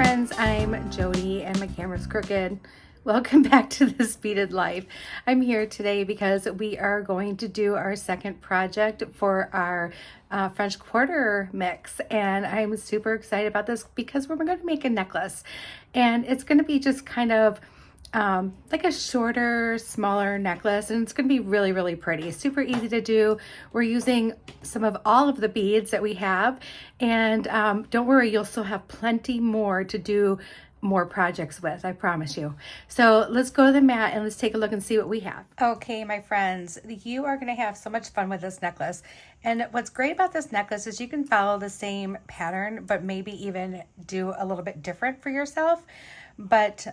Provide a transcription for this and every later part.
friends, I'm Jody and my camera's crooked. Welcome back to This Beaded Life. I'm here today because we are going to do our second project for our French Quarter mix, and I'm super excited about this because we're going to make a necklace, and it's going to be just kind of like a shorter, smaller necklace, and it's going to be really, really pretty. Super easy to do. We're using all of the beads that we have, and don't worry, you'll still have plenty more to do more projects with, I promise you. So let's go to the mat and let's take a look and see what we have. Okay, my friends, you are going to have so much fun with this necklace. And what's great about this necklace is you can follow the same pattern, but maybe even do a little bit different for yourself. But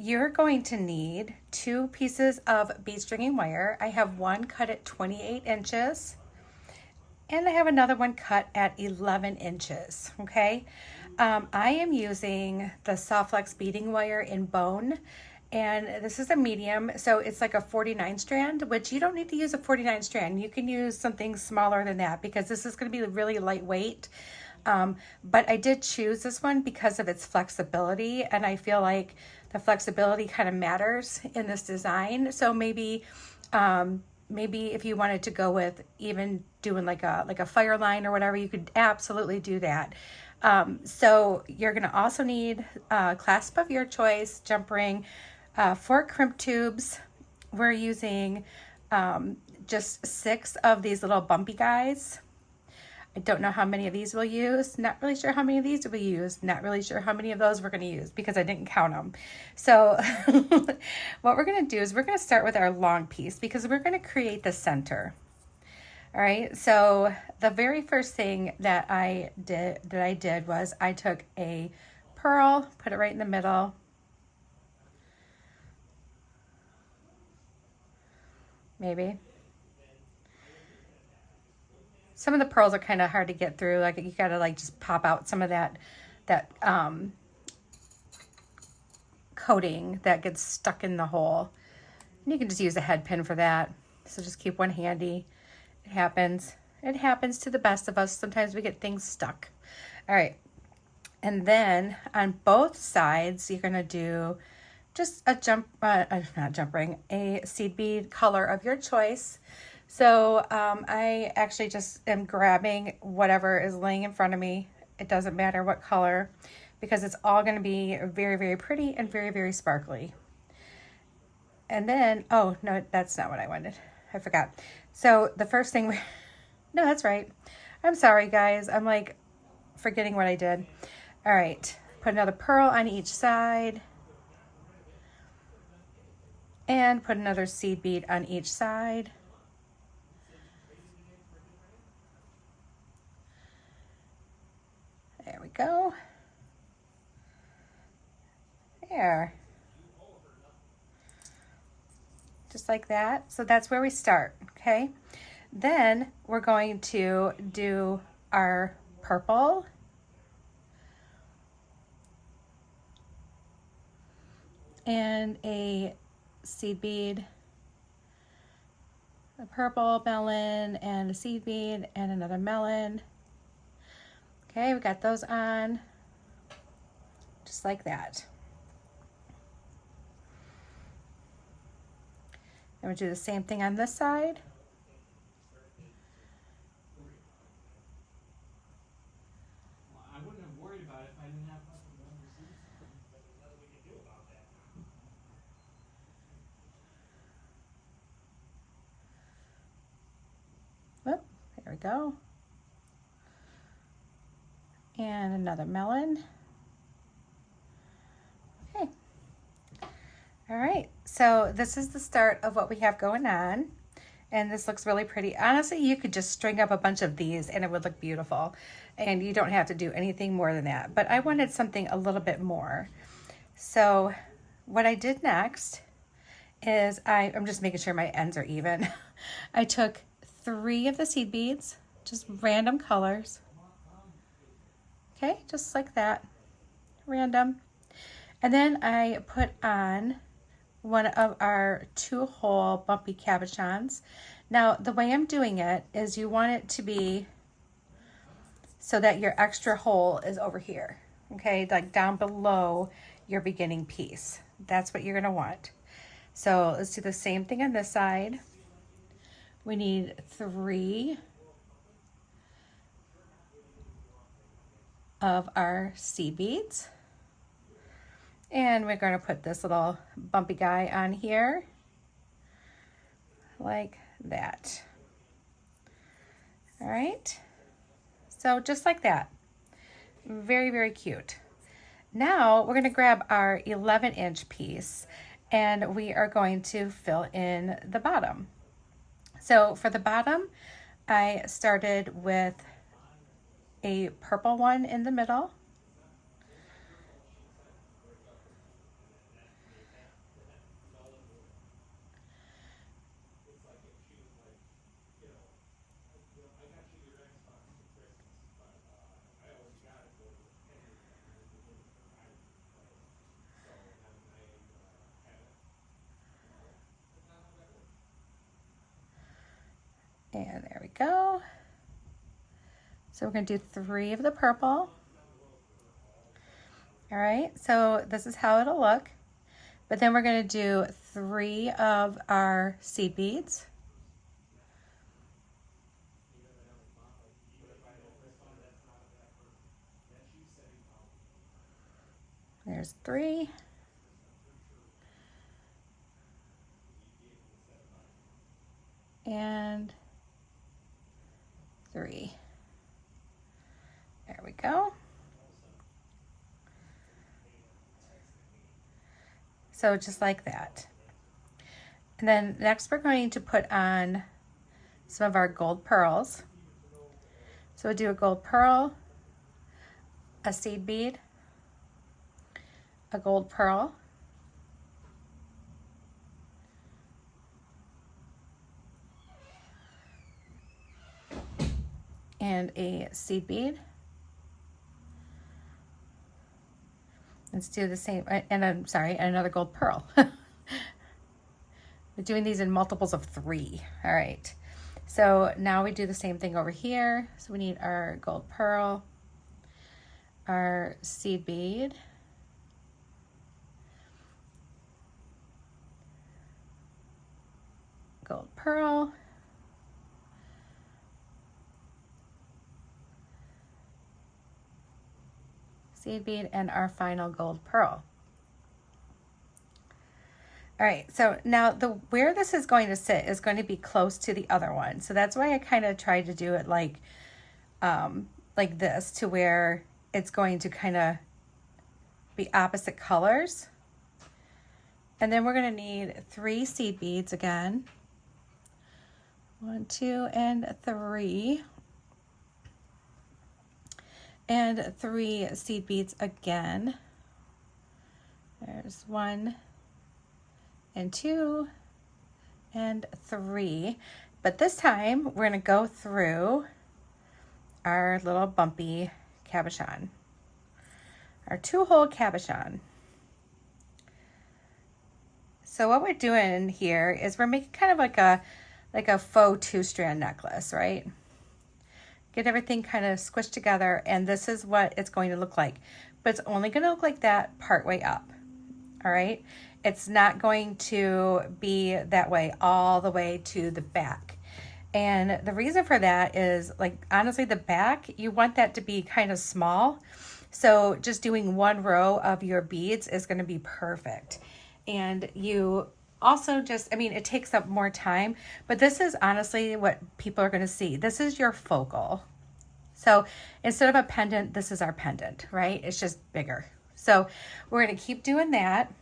you're going to need 2 pieces of bead stringing wire. I have one cut at 28 inches and I have another one cut at 11 inches, okay? I am using the Soft Flex beading wire in bone, and this is a medium, so it's like a 49 strand, which you don't need to use a 49 strand. You can use something smaller than that because this is going to be really lightweight. But I did choose this one because of its flexibility, and I feel like the flexibility kind of matters in this design. So maybe if you wanted to go with even doing like a fire line or whatever, you could absolutely do that. So you're going to also need a clasp of your choice, jump ring, 4 crimp tubes. We're using just 6 of these little bumpy guys. I don't know how many of these we'll use. Not really sure how many of these we'll use. Not really sure how many of those we're going to use because I didn't count them. So what we're going to do is we're going to start with our long piece because we're going to create the center. All right, so the very first thing that I did was I took a pearl, put it right in the middle. Maybe. Some of the pearls are kind of hard to get through. Like you gotta like just pop out some of that coating that gets stuck in the hole. And you can just use a head pin for that. So just keep one handy. It happens. It happens to the best of us. Sometimes we get things stuck. All right. And then on both sides, you're gonna do just a a seed bead color of your choice. So I actually just am grabbing whatever is laying in front of me. It doesn't matter what color because it's all going to be very, very pretty and very, very sparkly. And then, oh, no, that's not what I wanted. I forgot. So the first thing, no, that's right. I'm sorry, guys. I'm like forgetting what I did. All right. Put another pearl on each side. And put another seed bead on each side. There we go. There. Just like that. So that's where we start, okay? Then we're going to do our purple. And a seed bead. A purple melon and a seed bead and another melon. Okay, we got those on, just like that. And we'll do the same thing on this side. I wouldn't have worried about it if I didn't have receipts. But there's nothing we can do about that. Whoop, there we go. And another melon. Okay. All right, so this is the start of what we have going on. And this looks really pretty. Honestly, you could just string up a bunch of these and it would look beautiful. And you don't have to do anything more than that. But I wanted something a little bit more. So what I did next is I'm just making sure my ends are even. I took 3 of the seed beads, just random colors. Okay, just like that, random. And then I put on one of our 2-hole bumpy cabochons. Now, the way I'm doing it is you want it to be so that your extra hole is over here, okay, like down below your beginning piece. That's what you're gonna want. So let's do the same thing on this side. We need 3 of our seed beads. And we're going to put this little bumpy guy on here like that. All right. So just like that. Very, very cute. Now we're going to grab our 11-inch piece and we are going to fill in the bottom. So for the bottom, I started with a purple one in the middle. And there we go. So we're going to do 3 of the purple. All right, so this is how it'll look. But then we're going to do 3 of our seed beads. There's 3. And 3. There we go. So just like that. And then next we're going to put on some of our gold pearls. So we'll do a gold pearl, a seed bead, a gold pearl, and a seed bead. Let's do the same, and I'm sorry, and another gold pearl. We're doing these in multiples of 3. All right. So now we do the same thing over here. So we need our gold pearl, our seed bead, gold pearl, seed bead, and our final gold pearl. All right, so now where this is going to sit is going to be close to the other one. So that's why I kind of tried to do it like this, to where it's going to kind of be opposite colors. And then we're going to need 3 seed beads again. 1, 2, and 3. And 3 seed beads again. There's 1 and 2 and 3. But this time we're going to go through our little bumpy cabochon, our 2-hole cabochon. So what we're doing here is we're making kind of like a faux 2-strand necklace, right? Get everything kind of squished together, and this is what it's going to look like. But it's only going to look like that part way up, all right? It's not going to be that way all the way to the back. And the reason for that is, like, honestly, the back, you want that to be kind of small. So just doing 1 row of your beads is going to be perfect. And you also just, I mean, it takes up more time, but this is honestly what people are going to see. This is your focal. So instead of a pendant, this is our pendant, right? It's just bigger. So we're going to keep doing that.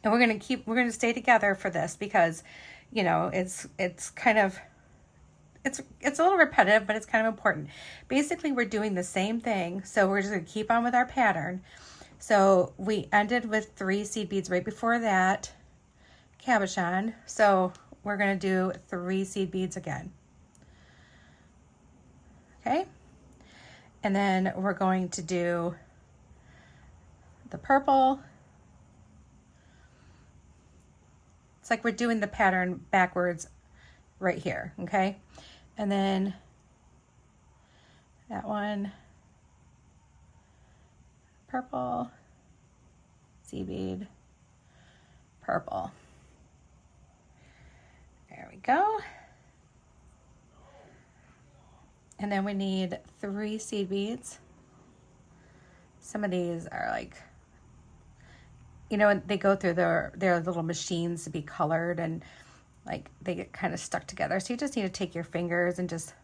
And we're going to stay together for this because, you know, it's kind of, it's a little repetitive, but it's kind of important. Basically, we're doing the same thing. So we're just going to keep on with our pattern. So we ended with 3 seed beads right before that cabochon. So we're going to do 3 seed beads again. Okay. And then we're going to do the purple. It's like we're doing the pattern backwards right here, okay? And then that one, purple, seed bead, purple. There we go. And then we need 3 seed beads. Some of these are like, you know, they go through their little machines to be colored, and like they get kind of stuck together. So you just need to take your fingers and just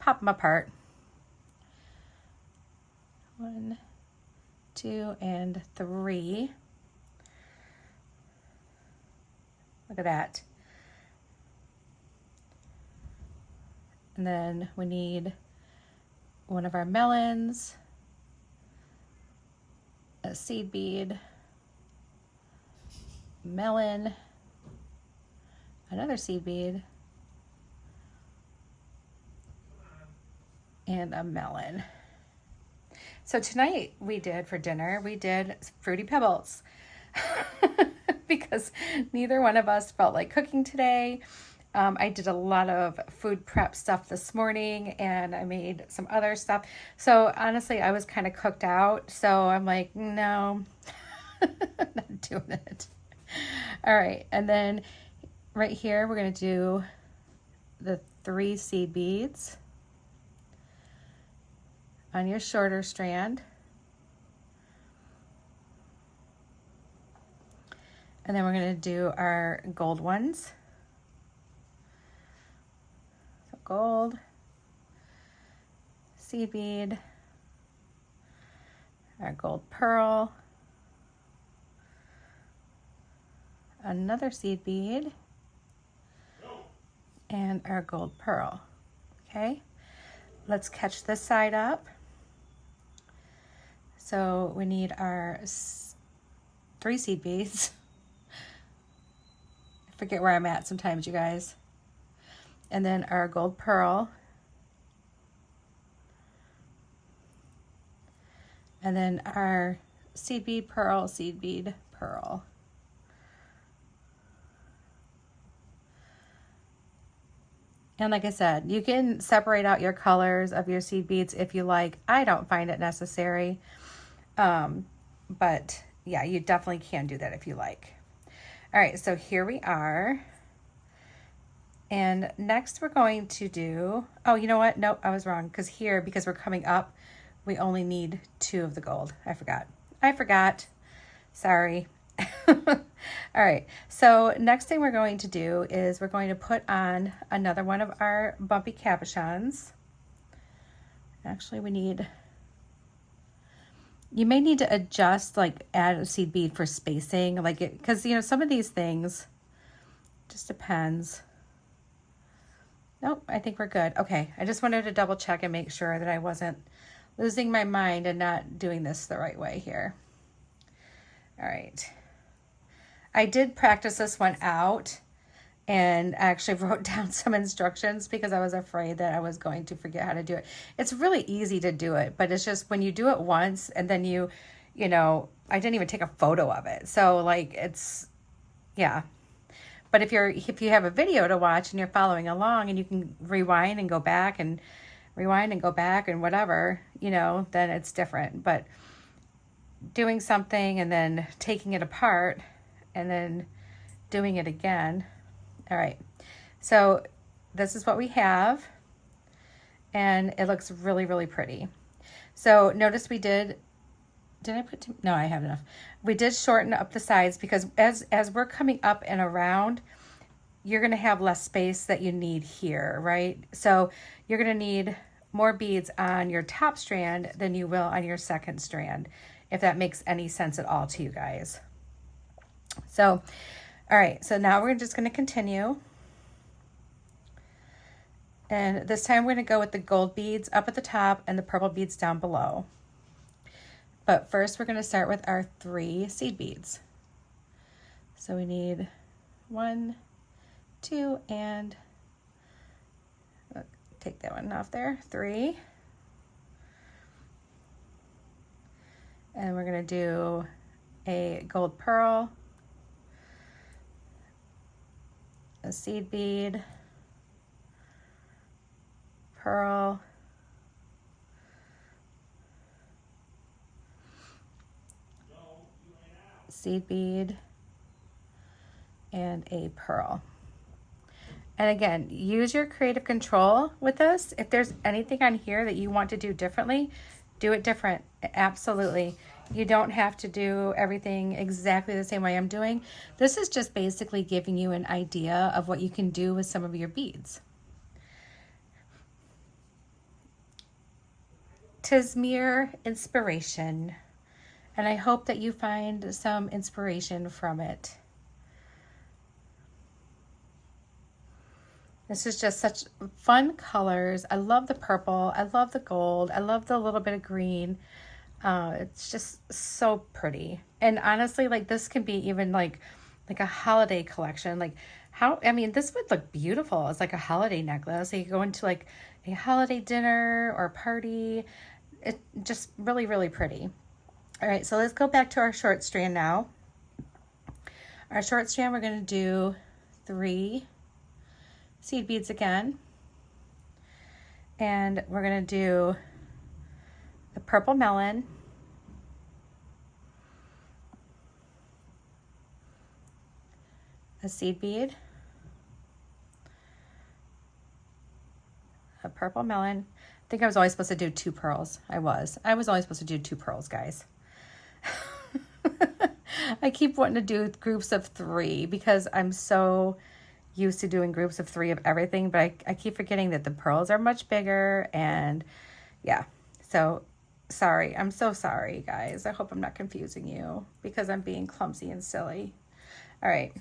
pop them apart. 1, 2, and 3. Look at that. And then we need one of our melons, a seed bead, melon, another seed bead, and a melon. So tonight we did for dinner, we did Fruity Pebbles because neither one of us felt like cooking today. I did a lot of food prep stuff this morning, and I made some other stuff. So honestly, I was kind of cooked out. So I'm like, no, I'm not doing it. All right. And then right here, we're going to do the 3 seed beads on your shorter strand. And then we're going to do our gold ones. So gold, seed bead, our gold pearl, another seed bead, and our gold pearl. Okay, let's catch this side up. So we need our 3 seed beads. I forget where I'm at sometimes, you guys. And then our gold pearl. And then our seed bead pearl, seed bead pearl. And like I said, you can separate out your colors of your seed beads if you like. I don't find it necessary. But yeah, you definitely can do that if you like. All right, so here we are. And next we're going to do, oh, you know what? Nope, I was wrong. Because we're coming up, we only need 2 of the gold. I forgot. Sorry. All right, so next thing we're going to do is we're going to put on another one of our bumpy cabochons. Actually, you may need to adjust, like add a seed bead for spacing, like it, because you know, some of these things just depends. Nope, I think we're good. Okay, I just wanted to double check and make sure that I wasn't losing my mind and not doing this the right way here. All right. I did practice this one out and actually wrote down some instructions because I was afraid that I was going to forget how to do it. It's really easy to do it, but it's just when you do it once and then you know, I didn't even take a photo of it. So like yeah. But if you have a video to watch and you're following along and you can rewind and go back and whatever, you know, then it's different. But doing something and then taking it apart and then doing it again. All right, so this is what we have, and it looks really, really pretty. So notice we did I put no, I have enough. We did shorten up the sides because as we're coming up and around, you're going to have less space that you need here, right? So you're going to need more beads on your top strand than you will on your second strand, if that makes any sense at all to you guys. So, all right, so now we're just going to continue. And this time we're going to go with the gold beads up at the top and the purple beads down below. But first we're going to start with our 3 seed beads. So we need 1, 2, and take that one off there, 3. And we're going to do a gold pearl, a seed bead, pearl, seed bead, and a pearl. And again, use your creative control with this. If there's anything on here that you want to do differently, do it different. Absolutely. You don't have to do everything exactly the same way I'm doing. This is just basically giving you an idea of what you can do with some of your beads. "'Tis mere inspiration," and I hope that you find some inspiration from it. This is just such fun colors. I love the purple. I love the gold. I love the little bit of green. It's just so pretty. And honestly, like this can be even like a holiday collection. Like how, I mean, this would look beautiful as like a holiday necklace. So you go into like a holiday dinner or party. It just really, really pretty. All right, so let's go back to our short strand now. Our short strand, we're going to do 3 seed beads again. And we're going to do the purple melon, a seed bead, a purple melon. I think I was always supposed to do 2 pearls. I was always supposed to do 2 pearls, guys. I keep wanting to do groups of 3 because I'm so used to doing groups of 3 of everything, but I keep forgetting that the pearls are much bigger, and yeah, so sorry. I'm so sorry, guys. I hope I'm not confusing you because I'm being clumsy and silly. All right.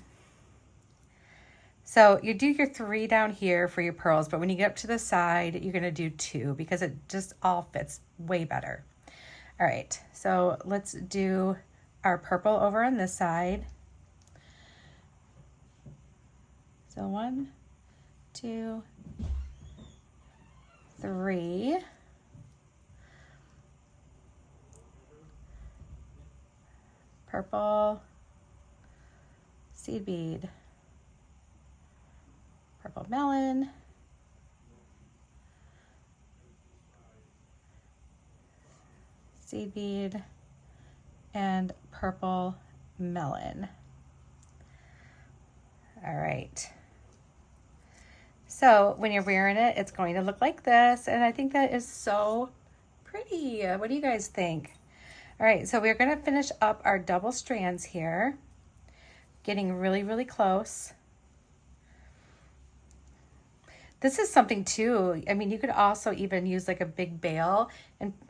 So you do your 3 down here for your pearls, but when you get up to the side, you're going to do 2 because it just all fits way better. All right, so let's do our purple over on this side. So 1, 2, 3. Purple, seed bead, purple melon, seed bead, and purple melon. All right. So when you're wearing it, it's going to look like this, and I think that is so pretty. What do you guys think? All right, so we're going to finish up our double strands here, getting really, really close. This is something too, I mean, you could also even use like a big bail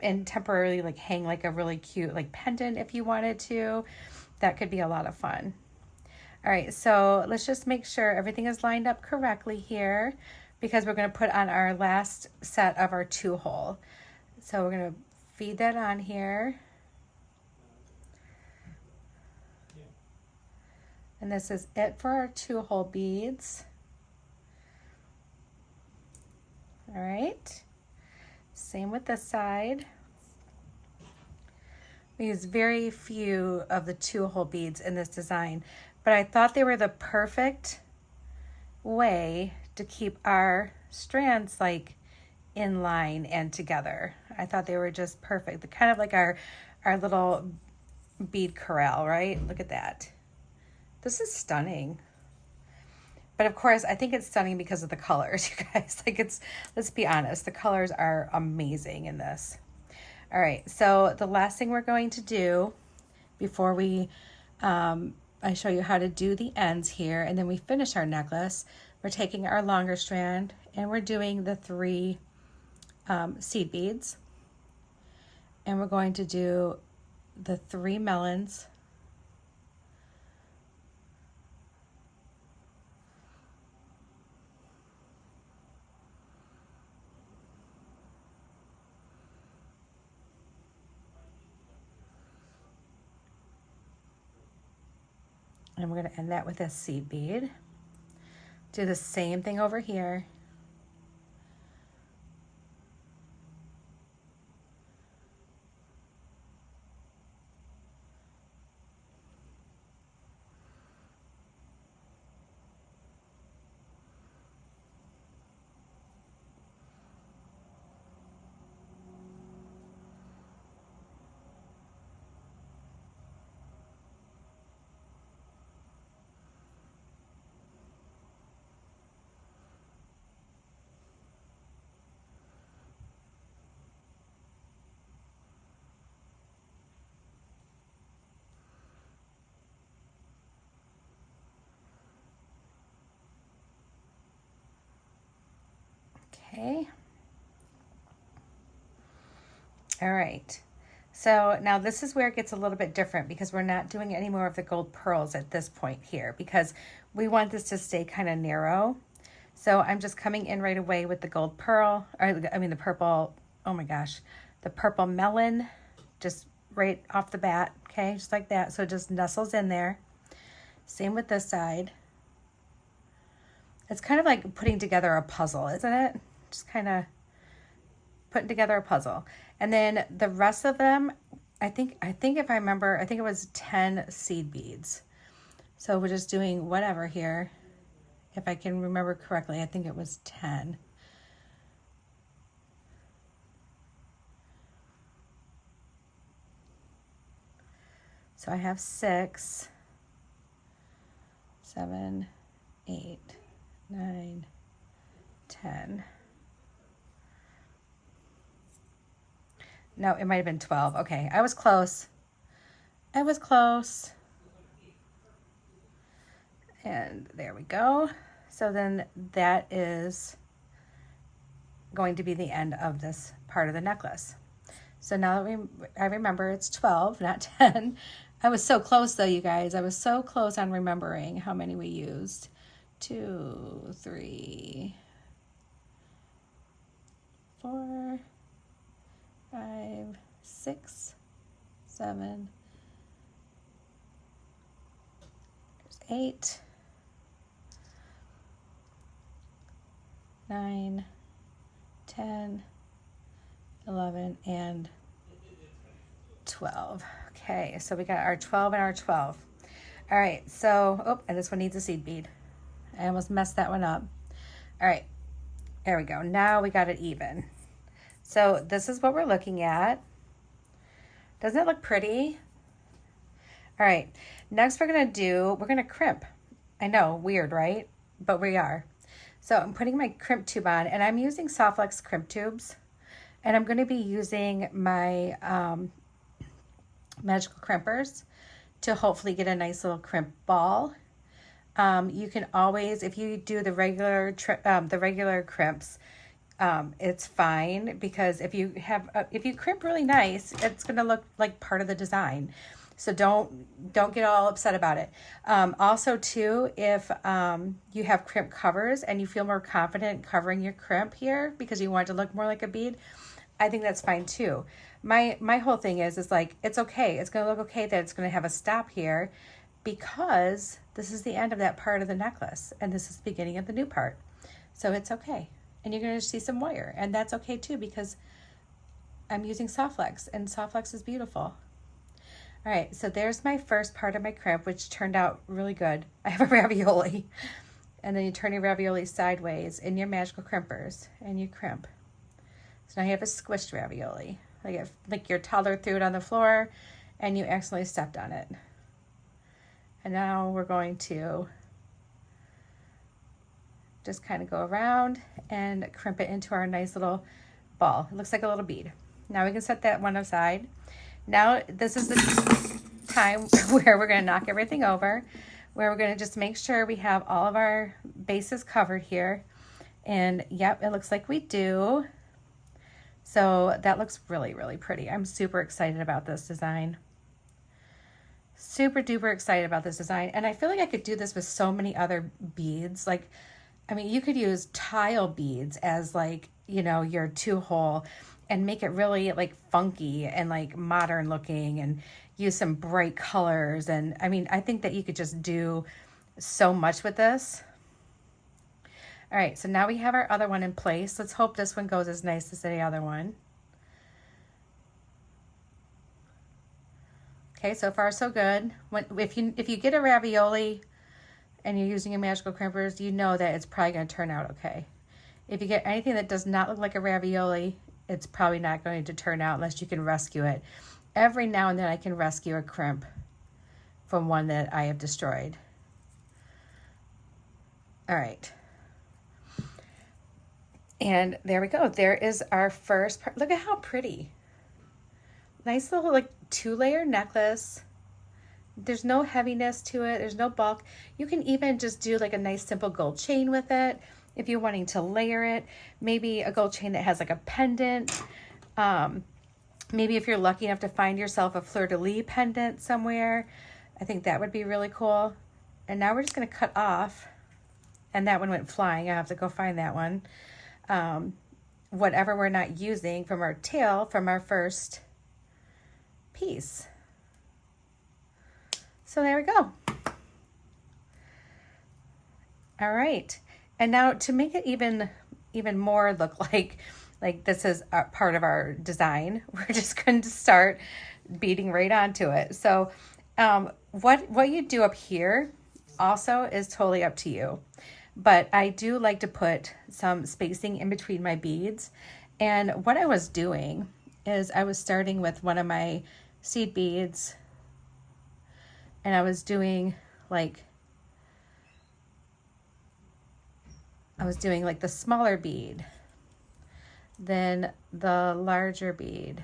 and temporarily like hang like a really cute like pendant if you wanted to. That could be a lot of fun. All right, so let's just make sure everything is lined up correctly here because we're going to put on our last set of our 2-hole. So we're going to feed that on here. And this is it for our 2-hole beads. All right, same with this side. We use very few of the 2-hole beads in this design, but I thought they were the perfect way to keep our strands like in line and together. I thought they were just perfect. They're kind of like our little bead corral, right? Look at that. This is stunning. But of course, I think it's stunning because of the colors, you guys. Like let's be honest, the colors are amazing in this. All right, so the last thing we're going to do before we, I show you how to do the ends here, and then we finish our necklace, we're taking our longer strand and we're doing the 3 seed beads. And we're going to do the 3 melons. And we're going to end that with a seed bead. Do the same thing over here. Okay. All right. So now this is where it gets a little bit different because we're not doing any more of the gold pearls at this point here because we want this to stay kind of narrow. So I'm just coming in right away with the gold pearl, or I mean the purple, oh my gosh, the purple melon, just right off the bat, okay, just like that. So it just nestles in there. Same with this side. It's kind of like putting together a puzzle, isn't it? Just kind of putting together a puzzle. And then the rest of them, I think if I remember, I think it was 10 seed beads. So we're just doing whatever here. If I can remember correctly, I think it was 10. So I have 6, 7, 8, 9, 10. No, it might have been 12. Okay, I was close. I was close. And there we go. So then that is going to be the end of this part of the necklace. So now that I remember it's 12, not 10. I was so close though, you guys. I was so close on remembering how many we used. 2, 3, 4, 5, 6, 7, 8, 9, 10, 11, and 12. Okay, so we got our 12 and our 12. All right, so, oh, and this one needs a seed bead. I almost messed that one up. All right, there we go. Now we got it even. So this is what we're looking at. Doesn't it look pretty? All right, next we're gonna crimp. I know, weird, right? But we are. So I'm putting my crimp tube on, and I'm using Softlex crimp tubes. And I'm gonna be using my magical crimpers to hopefully get a nice little crimp ball. You can always, if you do the regular crimps, it's fine because if you crimp really nice, it's gonna look like part of the design. So don't get all upset about it. Also too, if you have crimp covers and you feel more confident covering your crimp here because you want it to look more like a bead, I think that's fine too. My whole thing is like, it's okay. It's gonna look okay that it's gonna have a stop here because this is the end of that part of the necklace and this is the beginning of the new part. So it's okay. And you're gonna see some wire, and that's okay too because I'm using Softlex and Softlex is beautiful. All right, so there's my first part of my crimp, which turned out really good. I have a ravioli. And then you turn your ravioli sideways in your magical crimpers and you crimp. So now you have a squished ravioli. Like your toddler threw it on the floor and you accidentally stepped on it. And now we're going to just kind of go around and crimp it into our nice little ball. It looks like a little bead. Now we can set that one aside. Now this is the time where we're going to knock everything over, where we're going to just make sure we have all of our bases covered here. And yep, it looks like we do. So that looks really, really pretty. I'm super excited about this design. Super duper excited about this design. And I feel like I could do this with so many other beads. Like, I mean, you could use tile beads as like, you know, your 2-hole and make it really like funky and like modern looking and use some bright colors. And I mean, I think that you could just do so much with this. All right, so now we have our other one in place. Let's hope this one goes as nice as the other one. Okay, so far so good. If you get a ravioli and you're using your magical crimpers, you know that it's probably going to turn out okay. If you get anything that does not look like a ravioli, it's probably not going to turn out unless you can rescue it. Every now and then I can rescue a crimp from one that I have destroyed. All right. And there we go. There is our first part. Look at how pretty. Nice little like 2-layer necklace. There's no heaviness to it. There's no bulk. You can even just do like a nice simple gold chain with it. if you're wanting to layer it, maybe a gold chain that has like a pendant. Maybe if you're lucky enough to find yourself a fleur-de-lis pendant somewhere, I think that would be really cool. And now we're just going to cut off, and that one went flying. I have to go find that one. Whatever we're not using from our tail from our first piece. So there we go. All right. And now to make it even more look like this is a part of our design, we're just going to start beading right onto it. So what you do up here also is totally up to you. But I do like to put some spacing in between my beads. And what I was doing is I was starting with one of my seed beads, and I was doing like the smaller bead, then the larger bead,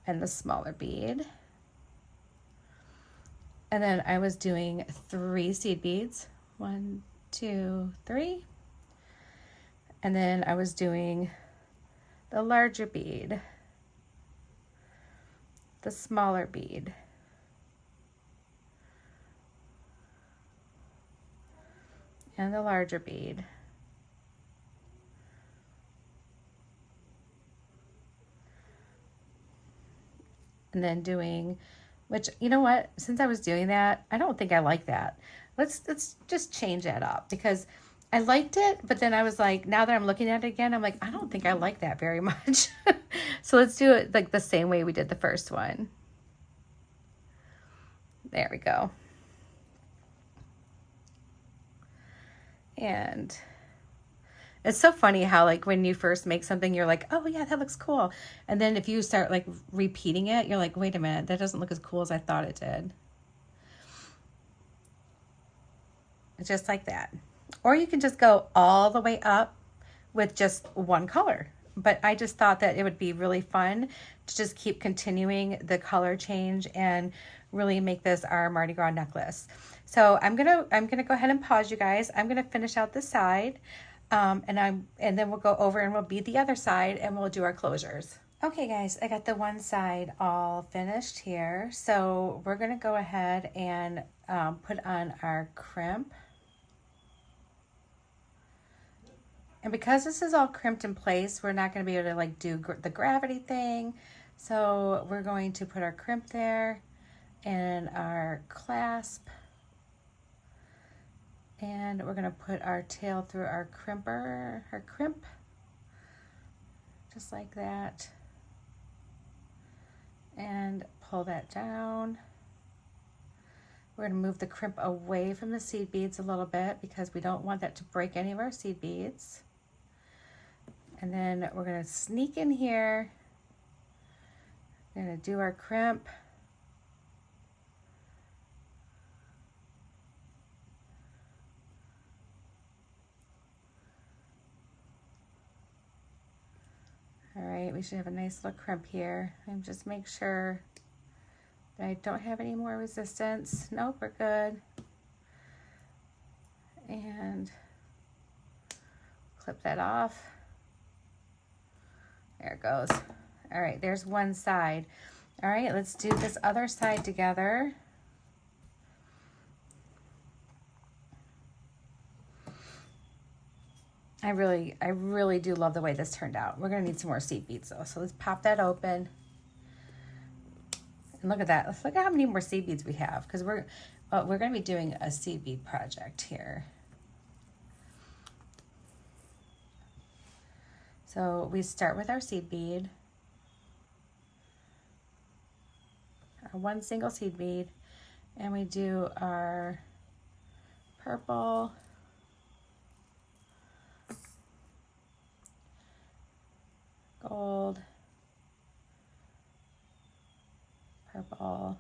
and the smaller bead. And then I was doing 3 seed beads. 1, 2, 3. And then I was doing the larger bead, the smaller bead, and the larger bead. And then doing, which, you know what, since I was doing that, I don't think I like that. Let's just change that up, because I liked it, but then I was like, now that I'm looking at it again, I'm like, I don't think I like that very much. So let's do it like the same way we did the first one. There we go. And it's so funny how like when you first make something, you're like, oh yeah, that looks cool. And then if you start like repeating it, you're like, wait a minute, that doesn't look as cool as I thought it did. Just like that. Or you can just go all the way up with just one color. But I just thought that it would be really fun to just keep continuing the color change and really make this our Mardi Gras necklace. So I'm gonna go ahead and pause, you guys. I'm gonna finish out this side, and then we'll go over and we'll bead the other side and we'll do our closures. Okay guys, I got the one side all finished here. So we're gonna go ahead and put on our crimp. And because this is all crimped in place, we're not going to be able to like do the gravity thing. So we're going to put our crimp there and our clasp. And we're going to put our tail through our crimp, just like that. And pull that down. We're going to move the crimp away from the seed beads a little bit because we don't want that to break any of our seed beads. And then we're going to sneak in here. We're going to do our crimp. All right, we should have a nice little crimp here. And just make sure that I don't have any more resistance. Nope, we're good. And clip that off. There it goes. All right, there's one side. All right, let's do this other side together. I really do love the way this turned out. We're gonna need some more seed beads though, so let's pop that open. And look at that. Let's look at how many more seed beads we have, because we're gonna be doing a seed bead project here. So we start with our seed bead, our one single seed bead, and we do our purple, gold, purple,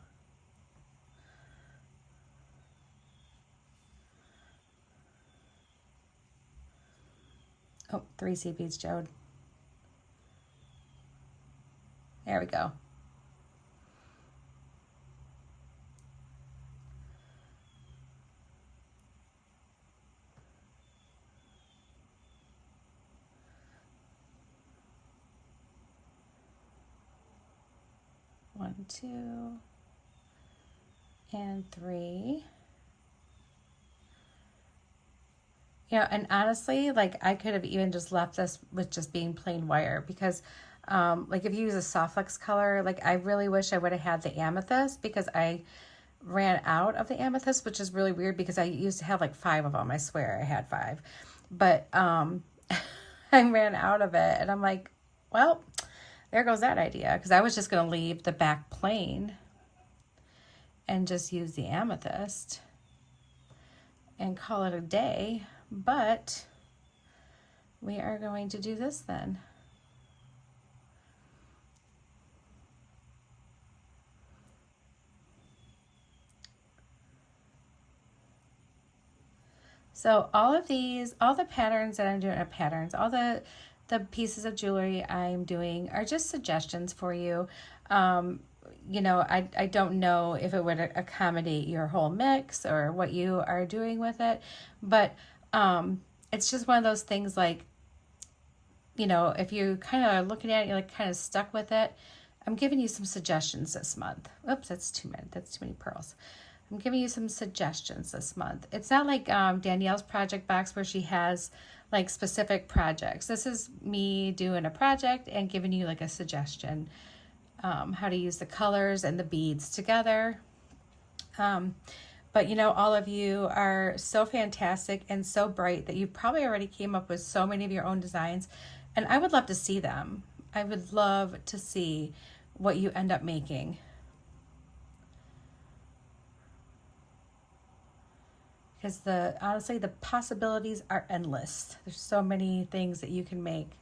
oh, 3 seed beads, Jode. There we go. 1, 2, and 3. You know, and honestly, like I could have even just left this with just being plain wire because like if you use a soft flex color, like I really wish I would have had the amethyst because I ran out of the amethyst, which is really weird because I used to have like 5 of them. I swear I had 5, but I ran out of it and I'm like, well, there goes that idea because I was just going to leave the back plain and just use the amethyst and call it a day. But we are going to do this then. So all of these, all the patterns that I'm doing are patterns. All the pieces of jewelry I'm doing are just suggestions for you. You know, I don't know if it would accommodate your whole mix or what you are doing with it, but it's just one of those things like, you know, if you kind of are looking at it, you're like kind of stuck with it. I'm giving you some suggestions this month. Oops, that's too many pearls. I'm giving you some suggestions this month. It's not like Danielle's project box where she has like specific projects. This is me doing a project and giving you like a suggestion, how to use the colors and the beads together. But you know, all of you are so fantastic and so bright that you probably already came up with so many of your own designs. And I would love to see them. I would love to see what you end up making. Because honestly, the possibilities are endless. There's so many things that you can make.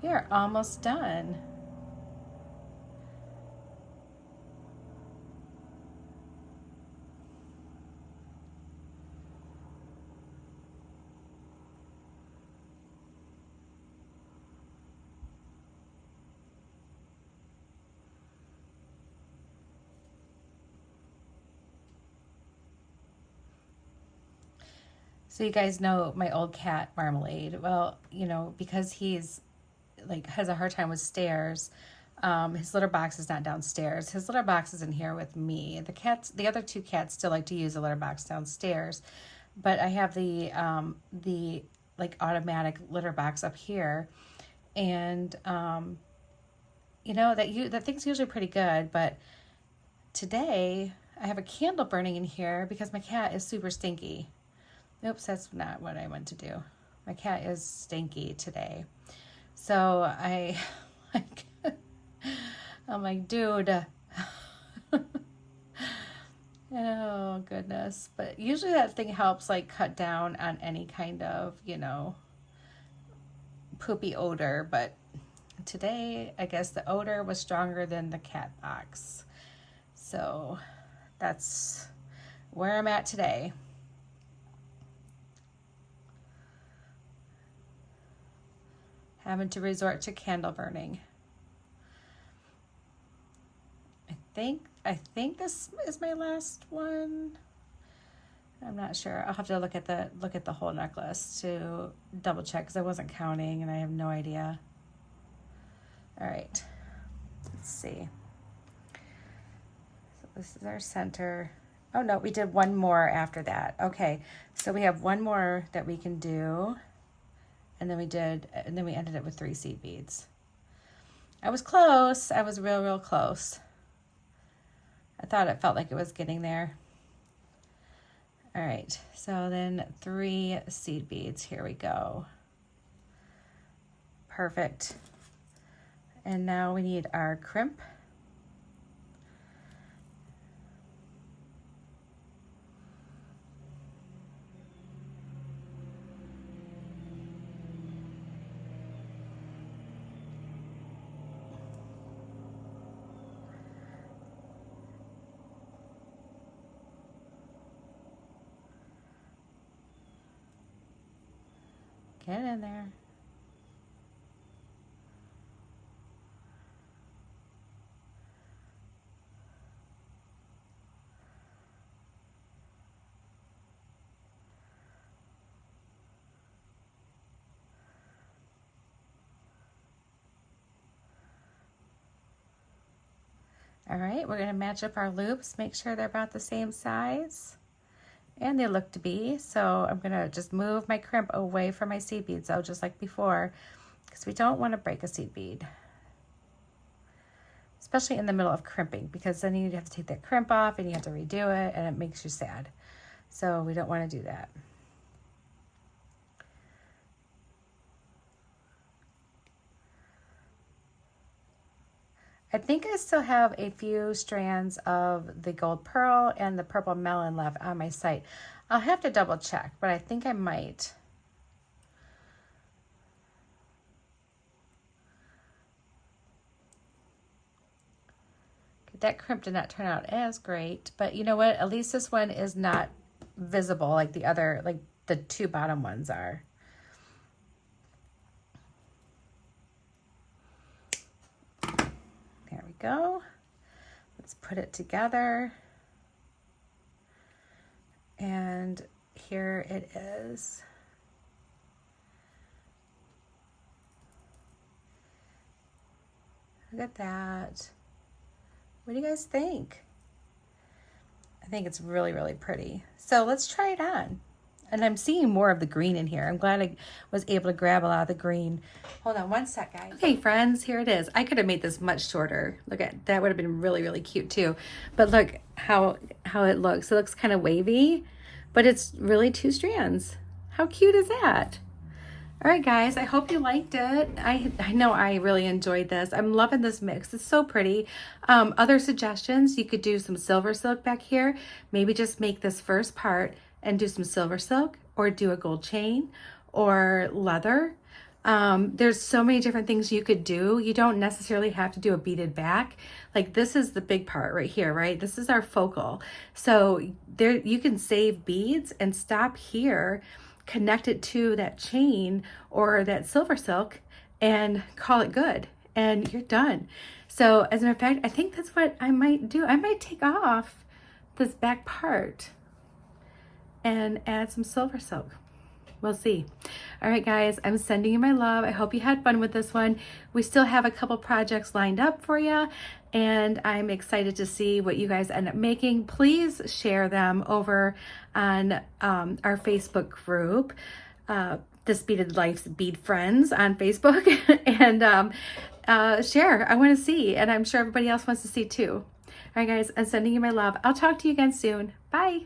We are almost done. So you guys know my old cat Marmalade. Well, you know, because he's like has a hard time with stairs, his litter box is not downstairs. His litter box is in here with me. The other 2 cats still like to use the litter box downstairs, but I have the like automatic litter box up here, and you know that thing's usually pretty good. But today I have a candle burning in here because my cat is super stinky. Oops, that's not what I meant to do. My cat is stinky today. So I'm like, dude. Oh, goodness. But usually that thing helps like cut down on any kind of, you know, poopy odor. But today, I guess the odor was stronger than the cat box. So that's where I'm at today. Having to resort to candle burning. I think this is my last one. I'm not sure. I'll have to look at the whole necklace to double check because I wasn't counting and I have no idea. All right, let's see. So this is our center. Oh no, we did one more after that. Okay, so we have one more that we can do. And then we ended it with 3 seed beads. I was close. I was real close. I thought it felt like it was getting there. All right, so then 3 seed beads. Here we go. Perfect. And now we need our crimp. Get in there. All right, we're going to match up our loops, make sure they're about the same size, and they look to be. So I'm going to just move my crimp away from my seed beads, though, just like before, because we don't want to break a seed bead, especially in the middle of crimping, because then you have to take that crimp off and you have to redo it, and it makes you sad. So we don't want to do that. I think I still have a few strands of the gold pearl and the purple melon left on my site. I'll have to double check, but I think I might. That crimp did not turn out as great, but you know what? At least this one is not visible like the other, like the two bottom ones are. There we go. Let's put it together. And here it is. Look at that. What do you guys think? I think it's really, really pretty. So let's try it on. And I'm seeing more of the green in here. I'm glad I was able to grab a lot of the green. Hold on one sec, guys. Okay, friends, here it is. I could have made this much shorter. Look at that, would have been really, really cute too. But look how it looks. It looks kind of wavy, but it's really 2 strands. How cute is that? All right, guys, I hope you liked it. I know I really enjoyed this. I'm loving this mix. It's so pretty. Other suggestions, you could do some silver silk back here. Maybe just make this first part and do some silver silk, or do a gold chain or leather. There's so many different things you could do. You don't necessarily have to do a beaded back. Like this is the big part right here, right? This is our focal. So there you can save beads and stop here, connect it to that chain or that silver silk and call it good, and you're done. So as a matter of fact, I think that's what I might do. I might take off this back part and add some silver silk. We'll see. All right, guys, I'm sending you my love. I hope you had fun with this one. We still have a couple projects lined up for you, and I'm excited to see what you guys end up making. Please share them over on our Facebook group, This Beaded Life's Bead Friends on Facebook, and share. I want to see, and I'm sure everybody else wants to see too. All right, guys, I'm sending you my love. I'll talk to you again soon. Bye.